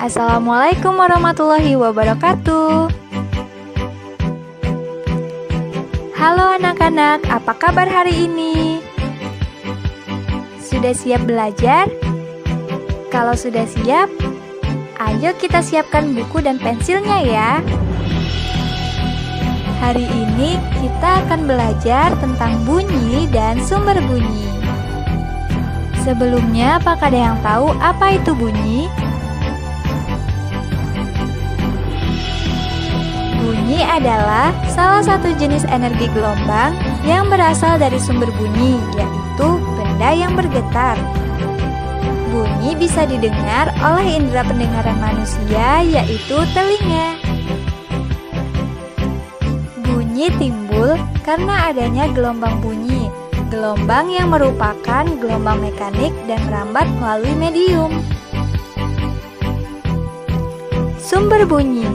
Assalamualaikum warahmatullahi wabarakatuh. Halo anak-anak, apa kabar hari ini? Sudah siap belajar? Kalau sudah siap, ayo kita siapkan buku dan pensilnya ya. Hari ini kita akan belajar tentang bunyi dan sumber bunyi. Sebelumnya, apakah ada yang tahu apa itu bunyi? Bunyi adalah salah satu jenis energi gelombang yang berasal dari sumber bunyi, yaitu benda yang bergetar. Bunyi bisa didengar oleh indera pendengaran manusia, yaitu telinga. Bunyi timbul karena adanya gelombang bunyi. Gelombang yang merupakan gelombang mekanik dan merambat melalui medium. Sumber bunyi.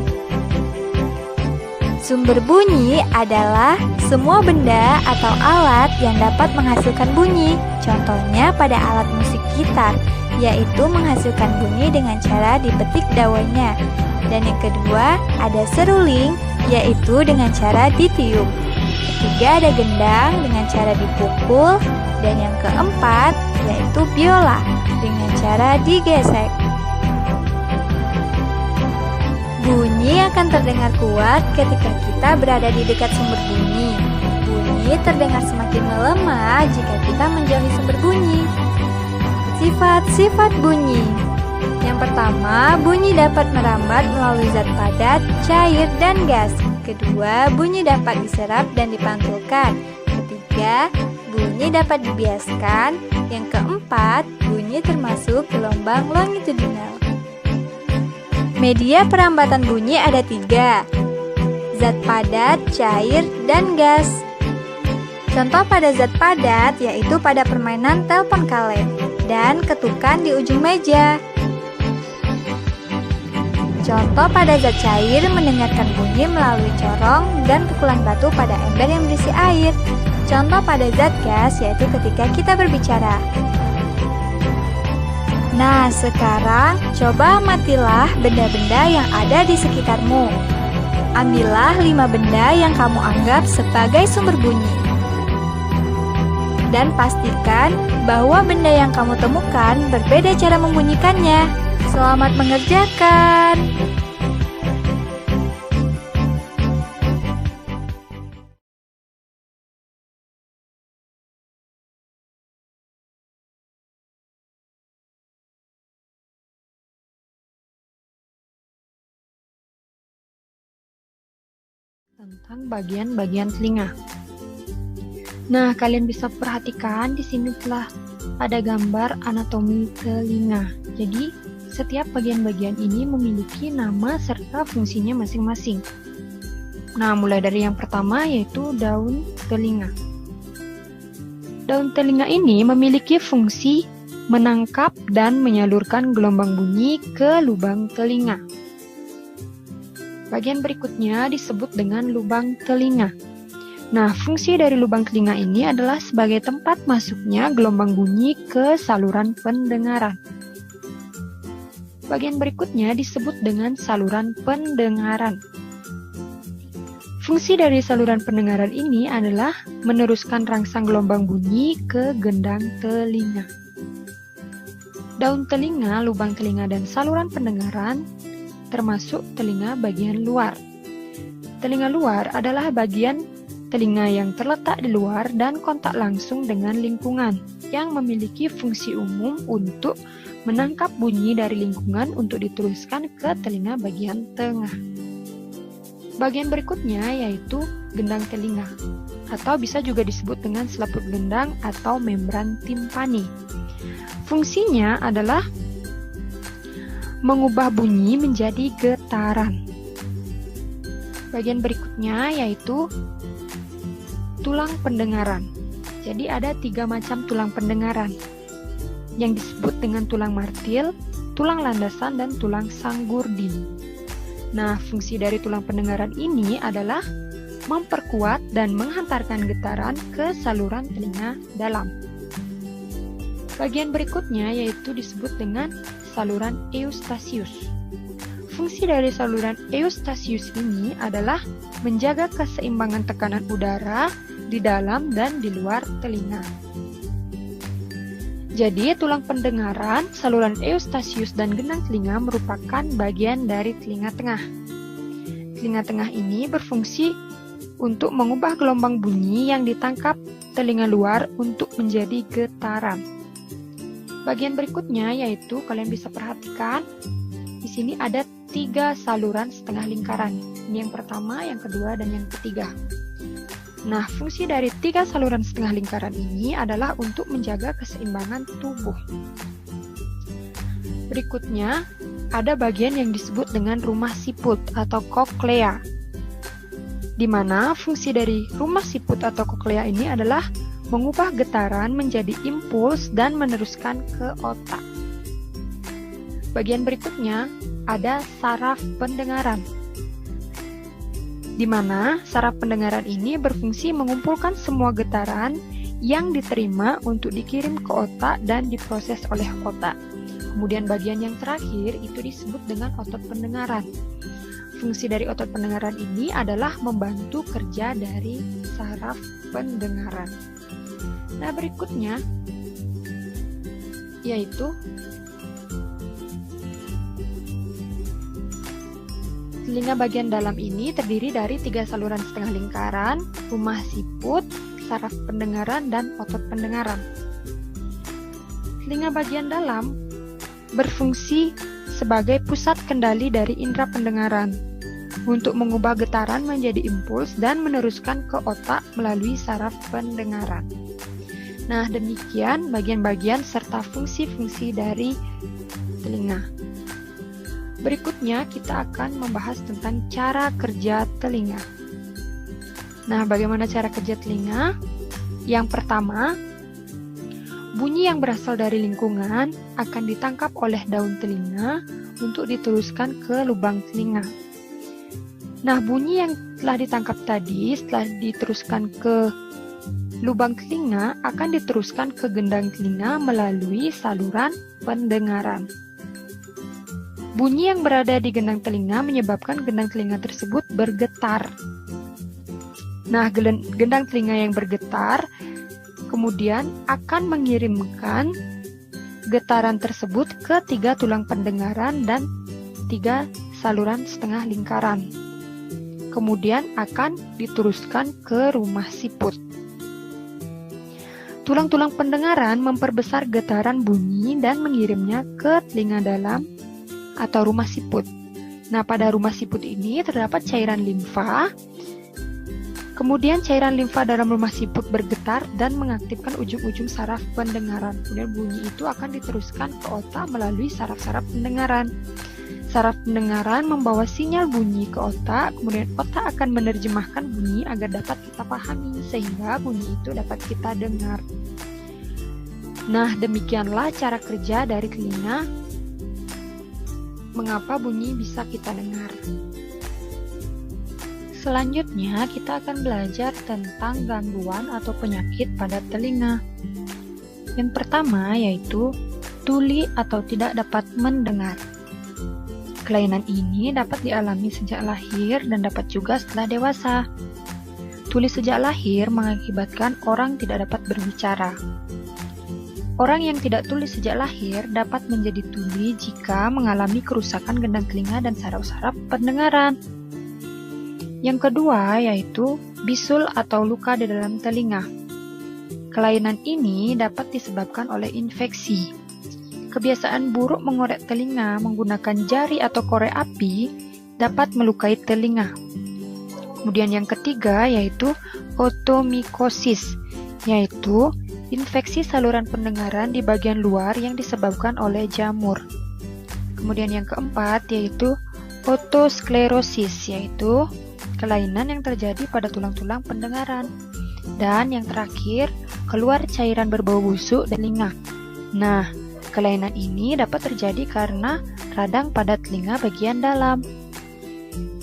Sumber bunyi adalah semua benda atau alat yang dapat menghasilkan bunyi. Contohnya pada alat musik gitar, yaitu menghasilkan bunyi dengan cara dipetik dawanya. Dan yang kedua, ada seruling, yaitu dengan cara ditiup. Ketiga, ada gendang dengan cara dipukul. Dan yang keempat, yaitu biola dengan cara digesek. Bunyi akan terdengar kuat ketika kita berada di dekat sumber bunyi. Bunyi terdengar semakin melemah jika kita menjauhi sumber bunyi. Sifat-sifat bunyi. Yang pertama, bunyi dapat merambat melalui zat padat, cair, dan gas. Kedua, bunyi dapat diserap dan dipantulkan. Ketiga, bunyi dapat dibiaskan. Yang keempat, bunyi termasuk gelombang longitudinal. Media perambatan bunyi ada 3, zat padat, cair, dan gas. Contoh pada zat padat yaitu pada permainan telepon kaleng dan ketukan di ujung meja. Contoh pada zat cair mendengarkan bunyi melalui corong dan pukulan batu pada ember yang berisi air. Contoh pada zat gas yaitu ketika kita berbicara. Nah, sekarang coba amatilah benda-benda yang ada di sekitarmu. Ambillah 5 benda yang kamu anggap sebagai sumber bunyi. Dan pastikan bahwa benda yang kamu temukan berbeda cara membunyikannya. Selamat mengerjakan! Tentang bagian-bagian telinga. Nah, kalian bisa perhatikan di sini telah ada gambar anatomi telinga. Jadi, setiap bagian-bagian ini memiliki nama serta fungsinya masing-masing. Nah, mulai dari yang pertama yaitu daun telinga. Daun telinga ini memiliki fungsi menangkap dan menyalurkan gelombang bunyi ke lubang telinga. Bagian berikutnya disebut dengan lubang telinga. Nah, fungsi dari lubang telinga ini adalah sebagai tempat masuknya gelombang bunyi ke saluran pendengaran. Bagian berikutnya disebut dengan saluran pendengaran. Fungsi dari saluran pendengaran ini adalah meneruskan rangsang gelombang bunyi ke gendang telinga. Daun telinga, lubang telinga, dan saluran pendengaran termasuk telinga bagian luar. Telinga luar adalah bagian telinga yang terletak di luar dan kontak langsung dengan lingkungan, yang memiliki fungsi umum untuk menangkap bunyi dari lingkungan untuk diteruskan ke telinga bagian tengah. Bagian berikutnya yaitu gendang telinga, atau bisa juga disebut dengan selaput gendang atau membran timpani. Fungsinya adalah mengubah bunyi menjadi getaran. Bagian berikutnya yaitu tulang pendengaran. Jadi ada 3 macam tulang pendengaran yang disebut dengan tulang martil, tulang landasan, dan tulang sanggurdi. Nah, fungsi dari tulang pendengaran ini adalah memperkuat dan menghantarkan getaran ke saluran telinga dalam. Bagian berikutnya yaitu disebut dengan saluran eustasius. fungsi dari saluran eustasius ini adalah menjaga keseimbangan tekanan udara di dalam dan di luar telinga. Jadi, tulang pendengaran, saluran eustasius, dan gendang telinga merupakan bagian dari telinga tengah. Telinga tengah ini berfungsi untuk mengubah gelombang bunyi yang ditangkap telinga luar untuk menjadi getaran. Bagian berikutnya yaitu kalian bisa perhatikan di sini ada 3 saluran setengah lingkaran. Ini yang pertama, yang kedua, dan yang ketiga. Nah, fungsi dari 3 saluran setengah lingkaran ini adalah untuk menjaga keseimbangan tubuh. Berikutnya, ada bagian yang disebut dengan rumah siput atau koklea, di mana fungsi dari rumah siput atau koklea ini adalah mengubah getaran menjadi impuls dan meneruskan ke otak. Bagian berikutnya ada saraf pendengaran, di mana saraf pendengaran ini berfungsi mengumpulkan semua getaran yang diterima untuk dikirim ke otak dan diproses oleh otak. Kemudian bagian yang terakhir itu disebut dengan otot pendengaran. Fungsi dari otot pendengaran ini adalah membantu kerja dari saraf pendengaran. Nah, berikutnya yaitu telinga bagian dalam ini terdiri dari 3 saluran setengah lingkaran, rumah siput, saraf pendengaran, dan otot pendengaran. Telinga bagian dalam berfungsi sebagai pusat kendali dari indera pendengaran untuk mengubah getaran menjadi impuls dan meneruskan ke otak melalui saraf pendengaran. Nah, demikian bagian-bagian serta fungsi-fungsi dari telinga. Berikutnya kita akan membahas tentang cara kerja telinga. Nah, bagaimana cara kerja telinga? Yang pertama, bunyi yang berasal dari lingkungan akan ditangkap oleh daun telinga untuk diteruskan ke lubang telinga. Nah, bunyi yang telah ditangkap tadi setelah diteruskan ke lubang telinga akan diteruskan ke gendang telinga melalui saluran pendengaran. Bunyi yang berada di gendang telinga menyebabkan gendang telinga tersebut bergetar. Nah, gendang telinga yang bergetar kemudian akan mengirimkan getaran tersebut ke 3 tulang pendengaran dan 3 saluran setengah lingkaran. Kemudian akan diteruskan ke rumah siput. Tulang-tulang pendengaran memperbesar getaran bunyi dan mengirimnya ke telinga dalam atau rumah siput. Nah, pada rumah siput ini terdapat cairan limfa. Kemudian cairan limfa dalam rumah siput bergetar dan mengaktifkan ujung-ujung saraf pendengaran. Kemudian bunyi itu akan diteruskan ke otak melalui saraf-saraf pendengaran. Saraf pendengaran membawa sinyal bunyi ke otak, kemudian otak akan menerjemahkan bunyi agar dapat kita pahami, sehingga bunyi itu dapat kita dengar. Nah, demikianlah cara kerja dari telinga. Mengapa bunyi bisa kita dengar? Selanjutnya, kita akan belajar tentang gangguan atau penyakit pada telinga. Yang pertama yaitu tuli atau tidak dapat mendengar. Kelainan ini dapat dialami sejak lahir dan dapat juga setelah dewasa. Tuli sejak lahir mengakibatkan orang tidak dapat berbicara. Orang yang tidak tuli sejak lahir dapat menjadi tuli jika mengalami kerusakan gendang telinga dan saraf-saraf pendengaran. Yang kedua yaitu bisul atau luka di dalam telinga. Kelainan ini dapat disebabkan oleh infeksi. Kebiasaan buruk mengorek telinga menggunakan jari atau korek api dapat melukai telinga. Kemudian yang ketiga yaitu otomikosis, yaitu infeksi saluran pendengaran di bagian luar yang disebabkan oleh jamur. Kemudian yang keempat yaitu otosklerosis, yaitu kelainan yang terjadi pada tulang-tulang pendengaran. Dan yang terakhir, keluar cairan berbau busuk dari telinga. Nah, kelainan ini dapat terjadi karena radang pada telinga bagian dalam.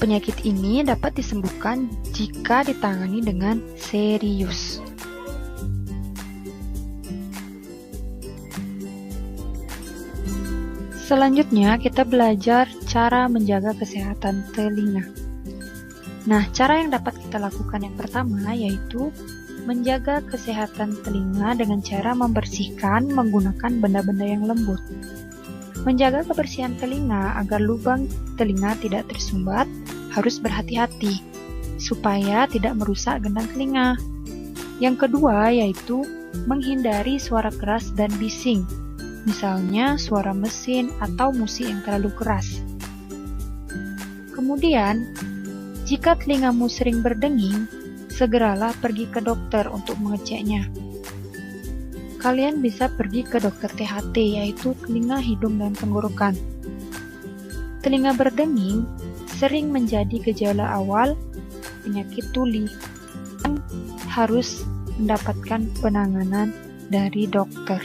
Penyakit ini dapat disembuhkan jika ditangani dengan serius. Selanjutnya, kita belajar cara menjaga kesehatan telinga. Nah, cara yang dapat kita lakukan yang pertama yaitu menjaga kesehatan telinga dengan cara membersihkan menggunakan benda-benda yang lembut. Menjaga kebersihan telinga agar lubang telinga tidak tersumbat, harus berhati-hati supaya tidak merusak gendang telinga. Yang kedua yaitu menghindari suara keras dan bising, misalnya suara mesin atau musik yang terlalu keras. Kemudian, jika telingamu sering berdenging, segeralah pergi ke dokter untuk mengeceknya. Kalian bisa pergi ke dokter THT, yaitu telinga, hidung, dan tenggorokan. Telinga berdenging sering menjadi gejala awal penyakit tuli dan harus mendapatkan penanganan dari dokter.